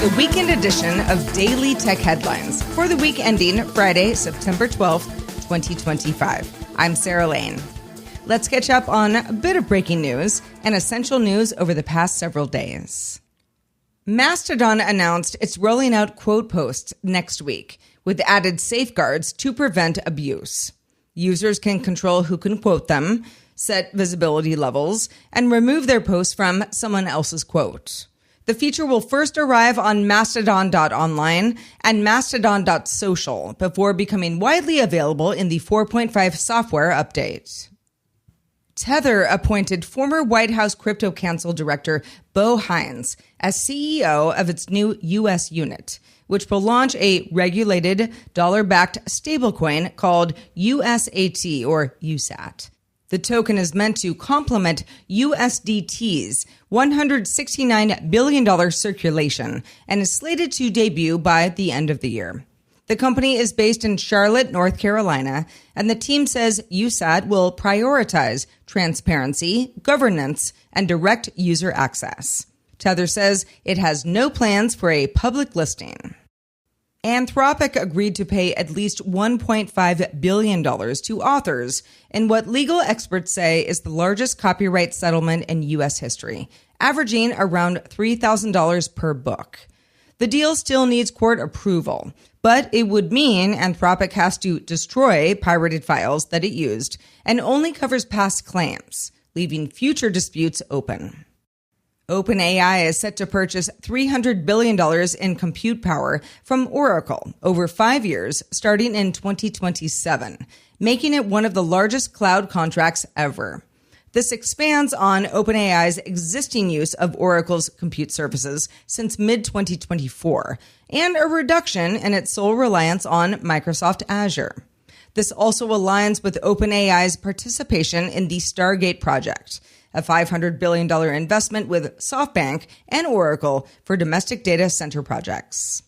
the weekend edition of Daily Tech Headlines for the week ending Friday, September 12th, 2025. I'm Sarah Lane. Let's catch up on a bit of breaking news and essential news over the past several days. Mastodon announced it's rolling out quote posts next week with added safeguards to prevent abuse. Users can control who can quote them, set visibility levels, and remove their posts from someone else's quote. The feature will first arrive on Mastodon.online and Mastodon.social before becoming widely available in the 4.5 software update. Tether appointed former White House Crypto Council Director Bo Hines as CEO of its new US unit, which will launch a regulated dollar-backed stablecoin called USAT or USAT. The token is meant to complement USDT's $169 billion circulation and is slated to debut by the end of the year. The company is based in Charlotte, North Carolina, and the team says USAT will prioritize transparency, governance, and direct user access. Tether says it has no plans for a public listing. Anthropic agreed to pay at least $1.5 billion to authors in what legal experts say is the largest copyright settlement in U.S. history, averaging around $3,000 per book. The deal still needs court approval, but it would mean Anthropic has to destroy pirated files that it used and only covers past claims, leaving future disputes open. OpenAI is set to purchase $300 billion in compute power from Oracle over 5 years, starting in 2027, making it one of the largest cloud contracts ever. This expands on OpenAI's existing use of Oracle's compute services since mid-2024, and a reduction in its sole reliance on Microsoft Azure. This also aligns with OpenAI's participation in the Stargate project, a $500 billion investment with SoftBank and Oracle for domestic data center projects.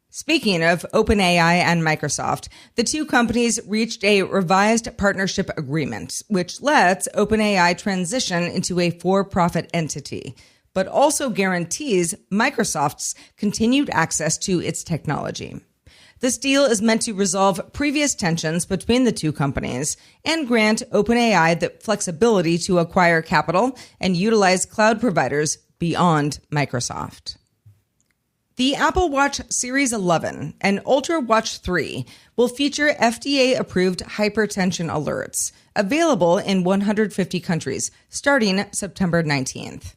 Speaking of OpenAI and Microsoft, the two companies reached a revised partnership agreement, which lets OpenAI transition into a for-profit entity, but also guarantees Microsoft's continued access to its technology. This deal is meant to resolve previous tensions between the two companies and grant OpenAI the flexibility to acquire capital and utilize cloud providers beyond Microsoft. The Apple Watch Series 11 and Ultra Watch 3 will feature FDA-approved hypertension alerts, available in 150 countries, starting September 19th.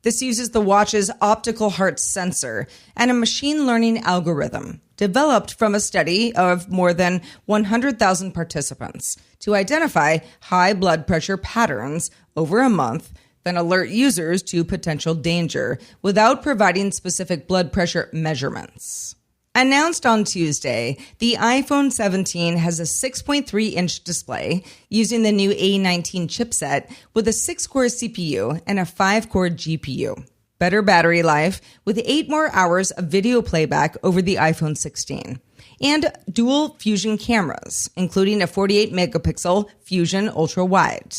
This uses the watch's optical heart sensor and a machine learning algorithm developed from a study of more than 100,000 participants to identify high blood pressure patterns over a month, then alert users to potential danger without providing specific blood pressure measurements. Announced on Tuesday, the iPhone 17 has a 6.3-inch display using the new A19 chipset with a 6-core CPU and a 5-core GPU. Better battery life with 8 more hours of video playback over the iPhone 16. And dual Fusion cameras, including a 48-megapixel Fusion ultra-wide.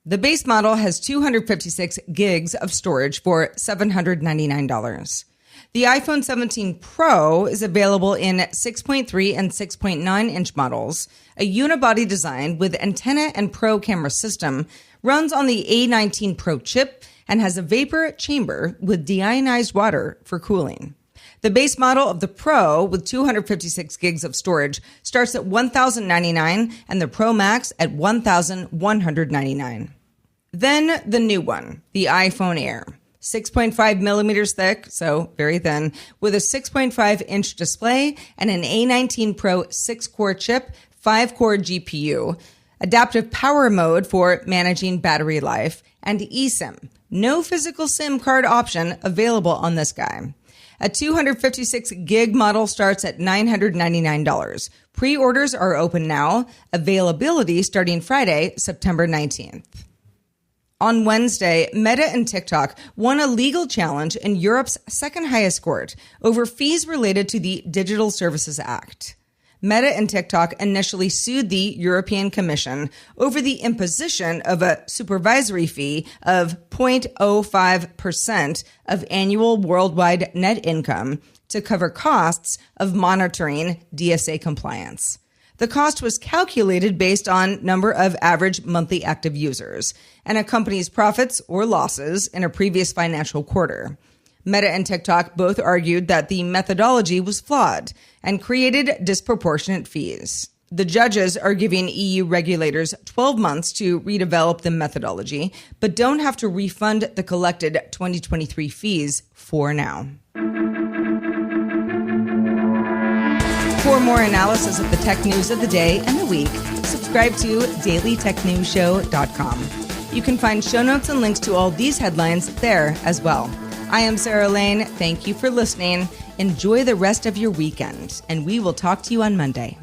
The base model has 256 gigs of storage for $799. The iPhone 17 Pro is available in 6.3 and 6.9-inch models. A unibody design with antenna and Pro camera system runs on the A19 Pro chip and has a vapor chamber with deionized water for cooling. The base model of the Pro with 256 gigs of storage starts at $1,099 and the Pro Max at $1,199. Then the new one, the iPhone Air. 6.5 millimeters thick, so very thin, with a 6.5-inch display and an A19 Pro 6-core chip, 5-core GPU, adaptive power mode for managing battery life, and eSIM. No physical SIM card option available on this guy. A 256 gig model starts at $999. Pre-orders are open now. Availability starting Friday, September 19th. On Wednesday, Meta and TikTok won a legal challenge in Europe's second highest court over fees related to the Digital Services Act. Meta and TikTok initially sued the European Commission over the imposition of a supervisory fee of 0.05% of annual worldwide net income to cover costs of monitoring DSA compliance. The cost was calculated based on number of average monthly active users and a company's profits or losses in a previous financial quarter. Meta and TikTok both argued that the methodology was flawed and created disproportionate fees. The judges are giving EU regulators 12 months to redevelop the methodology, but don't have to refund the collected 2023 fees for now. For more analysis of the tech news of the day and the week, subscribe to dailytechnewsshow.com. You can find show notes and links to all these headlines there as well. I am Sarah Lane. Thank you for listening. Enjoy the rest of your weekend, and we will talk to you on Monday.